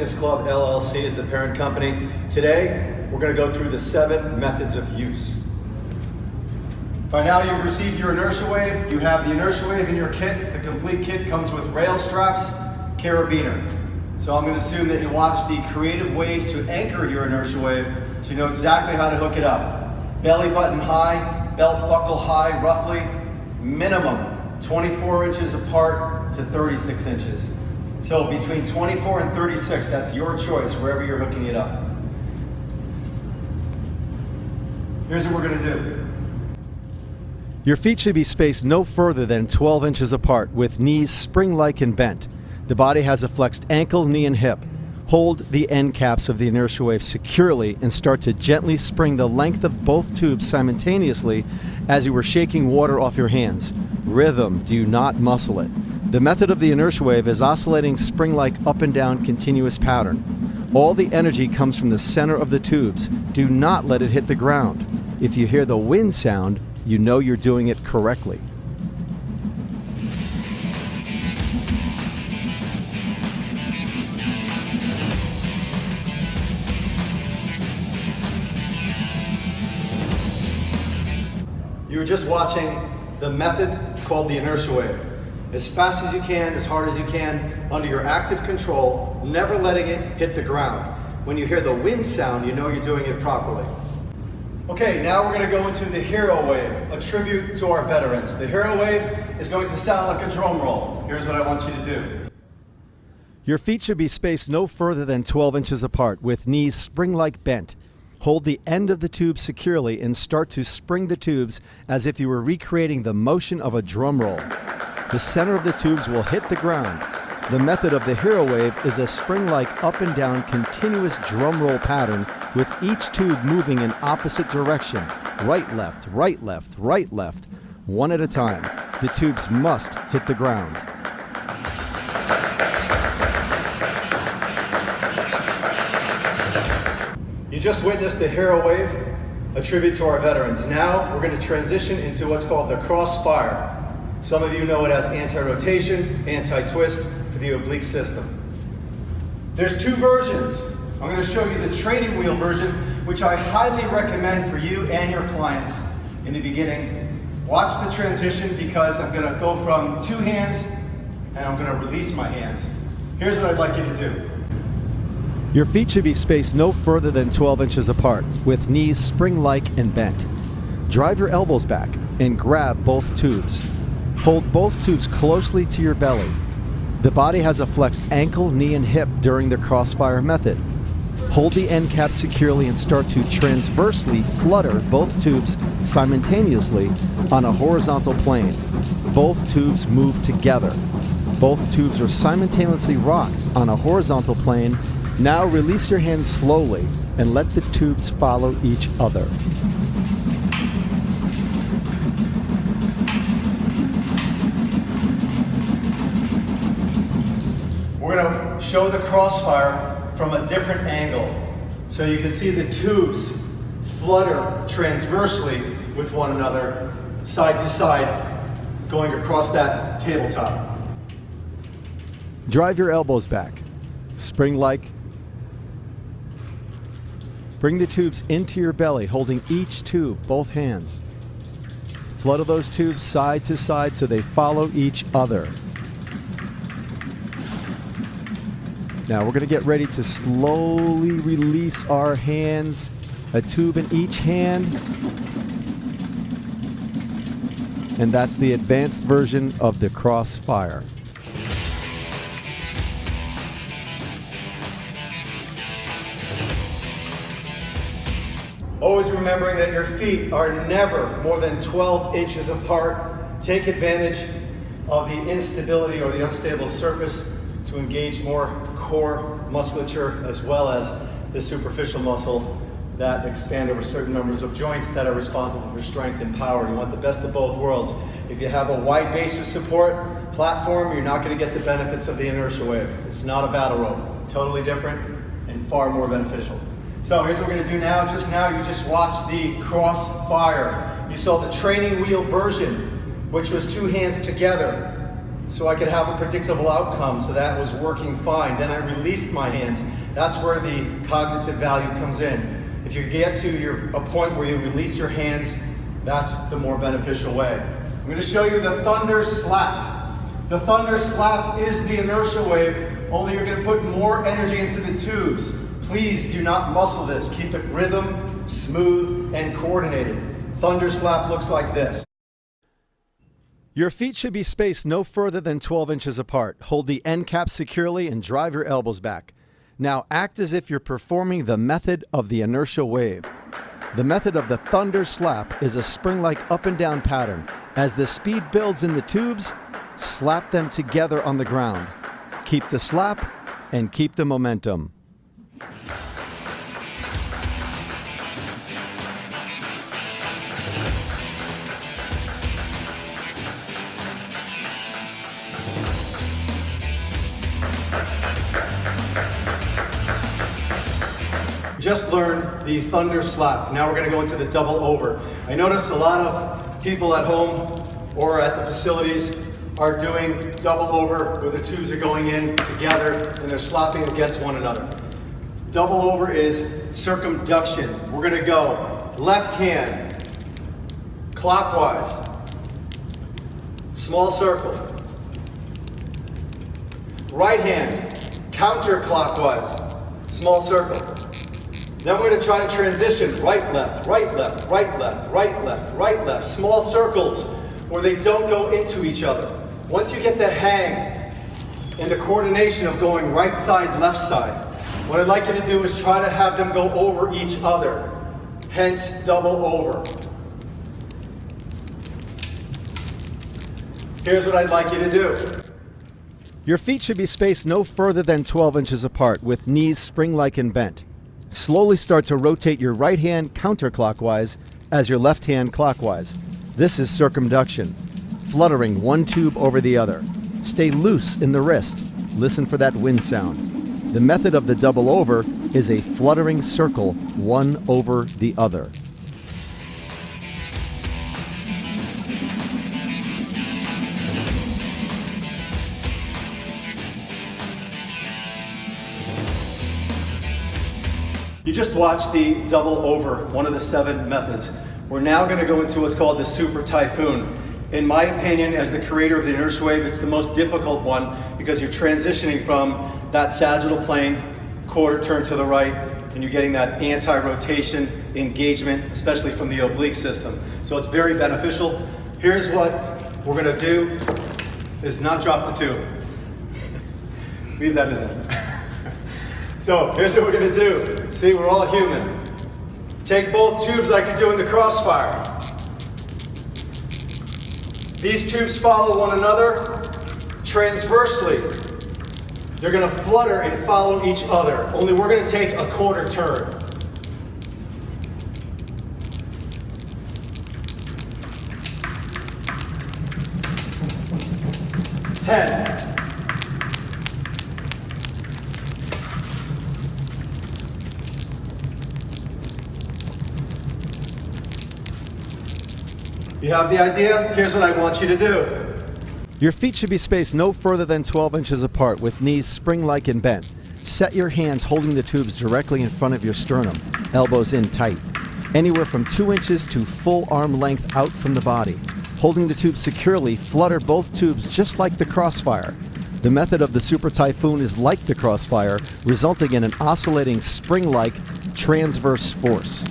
Fitness Club LLC is the parent company. Today, we're going to go through the 7 methods of use. By now you've received your Inertia Wave. You have the Inertia Wave in your kit. The complete kit comes with rail straps, carabiner. So I'm going to assume that you watch the creative ways to anchor your Inertia Wave so you know exactly how to hook it up. Belly button high, belt buckle high, roughly, minimum 24 inches apart to 36 inches. So between 24 and 36, that's your choice, wherever you're hooking it up. Here's what we're going to do. Your feet should be spaced no further than 12 inches apart with knees spring-like and bent. The body has a flexed ankle, knee, and hip. Hold the end caps of the Inertia Wave securely and start to gently spring the length of both tubes simultaneously as you were shaking water off your hands. Rhythm, do not muscle it. The method of the Inertia Wave is oscillating spring-like up and down continuous pattern. All the energy comes from the center of the tubes. Do not let it hit the ground. If you hear the wind sound, you know you're doing it correctly. You were just watching the method called the Inertia Wave. As fast as you can, as hard as you can, under your active control, never letting it hit the ground. When you hear the wind sound, you know you're doing it properly. Okay, now we're going to go into the Hero Wave, a tribute to our veterans. The Hero Wave is going to sound like a drum roll. Here's what I want you to do. Your feet should be spaced no further than 12 inches apart with knees spring-like bent. Hold the end of the tube securely and start to spring the tubes as if you were recreating the motion of a drum roll. The center of the tubes will hit the ground. The method of the Hero Wave is a spring-like up and down continuous drum roll pattern with each tube moving in opposite direction. Right, left, right, left, right, left. One at a time. The tubes must hit the ground. You just witnessed the Hero Wave, a tribute to our veterans. Now we're going to transition into what's called the crossfire. Some of you know it as anti-rotation, anti-twist for the oblique system. There's 2 versions. I'm going to show you the training wheel version, which I highly recommend for you and your clients in the beginning. Watch the transition because I'm going to go from 2 hands and I'm going to release my hands. Here's what I'd like you to do. Your feet should be spaced no further than 12 inches apart with knees spring-like and bent. Drive your elbows back and grab both tubes. Hold both tubes closely to your belly. The body has a flexed ankle, knee, and hip during the crossfire method. Hold the end cap securely and start to transversely flutter both tubes simultaneously on a horizontal plane. Both tubes move together. Both tubes are simultaneously rocked on a horizontal plane. Now release your hands slowly and let the tubes follow each other. We're going to show the crossfire from a different angle. So you can see the tubes flutter transversely with one another, side to side, going across that tabletop. Drive your elbows back. Spring-like. Bring the tubes into your belly, holding each tube, both hands. Flutter those tubes side to side so they follow each other. Now we're going to get ready to slowly release our hands, a tube in each hand. And that's the advanced version of the crossfire. Always remembering that your feet are never more than 12 inches apart. Take advantage of the instability or the unstable surface to engage more core musculature as well as the superficial muscle that expand over certain numbers of joints that are responsible for strength and power. You want the best of both worlds. If you have a wide base of support platform, you're not going to get the benefits of the Inertia Wave. It's not a battle rope. Totally different and far more beneficial. So here's what we're going to do now. Just now you just watched the crossfire. You saw the training wheel version, which was 2 hands together. so I could have a predictable outcome, so that was working fine. Then I released my hands. That's where the cognitive value comes in. If you get to a point where you release your hands, that's the more beneficial way. I'm going to show you the thunder slap. The thunder slap is the inertia wave, only you're going to put more energy into the tubes. Please do not muscle this. Keep it rhythm, smooth, and coordinated. Thunder slap looks like this. Your feet should be spaced no further than 12 inches apart. Hold the end cap securely and drive your elbows back. Now act as if you're performing the method of the inertia wave. The method of the thunder slap is a spring-like up and down pattern. As the speed builds in the tubes, slap them together on the ground. Keep the slap and keep the momentum. Just learned the thunder slap. Now we're going to go into the double over. I notice a lot of people at home or at the facilities are doing double over where the tubes are going in together and they're slapping against one another. Double over is circumduction. We're going to go left hand, clockwise, small circle. Right hand, counterclockwise, small circle. Then we're going to try to transition right, left, right, left, right, left, right, left, right, left. Small circles where they don't go into each other. Once you get the hang and the coordination of going right side, left side, what I'd like you to do is try to have them go over each other. Hence, double over. Here's what I'd like you to do. Your feet should be spaced no further than 12 inches apart with knees spring-like and bent. Slowly start to rotate your right hand counterclockwise as your left hand clockwise. This is circumduction, fluttering one tube over the other. Stay loose in the wrist. Listen for that wind sound. The method of the double over is a fluttering circle, one over the other. You just watched the double over, one of the 7 methods. We're now going to go into what's called the super typhoon. In my opinion, as the creator of the inertia wave, it's the most difficult one because you're transitioning from that sagittal plane, quarter turn to the right, and you're getting that anti-rotation engagement, especially from the oblique system. So it's very beneficial. Here's what we're going to do, is not drop the tube. Leave that in there. So here's what we're going to do. See, we're all human. Take both tubes like you're doing the crossfire. These tubes follow one another transversely. They're going to flutter and follow each other. Only we're going to take a quarter turn. 10. You have the idea? Here's what I want you to do. Your feet should be spaced no further than 12 inches apart with knees spring-like and bent. Set your hands holding the tubes directly in front of your sternum, elbows in tight. Anywhere from 2 inches to full arm length out from the body. Holding the tube securely, flutter both tubes just like the crossfire. The method of the super typhoon is like the crossfire, resulting in an oscillating spring-like transverse force.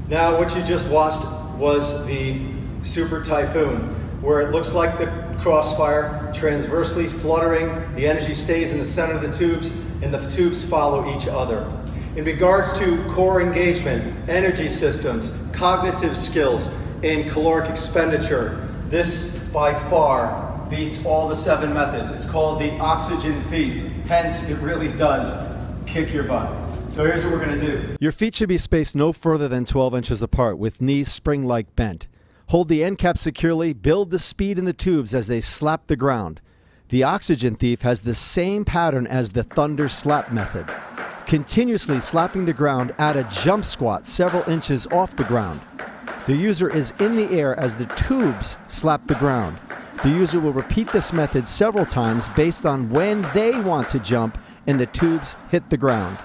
Now what you just watched was the super typhoon, where it looks like the crossfire, transversely fluttering, the energy stays in the center of the tubes, and the tubes follow each other. In regards to core engagement, energy systems, cognitive skills, and caloric expenditure, this by far beats all the 7 methods. It's called the oxygen thief, hence it really does kick your butt. So here's what we're going to do. Your feet should be spaced no further than 12 inches apart with knees spring-like bent. Hold the end cap securely, build the speed in the tubes as they slap the ground. The oxygen thief has the same pattern as the thunder slap method. continuously slapping the ground at a jump squat several inches off the ground. The user is in the air as the tubes slap the ground. The user will repeat this method several times based on when they want to jump and the tubes hit the ground.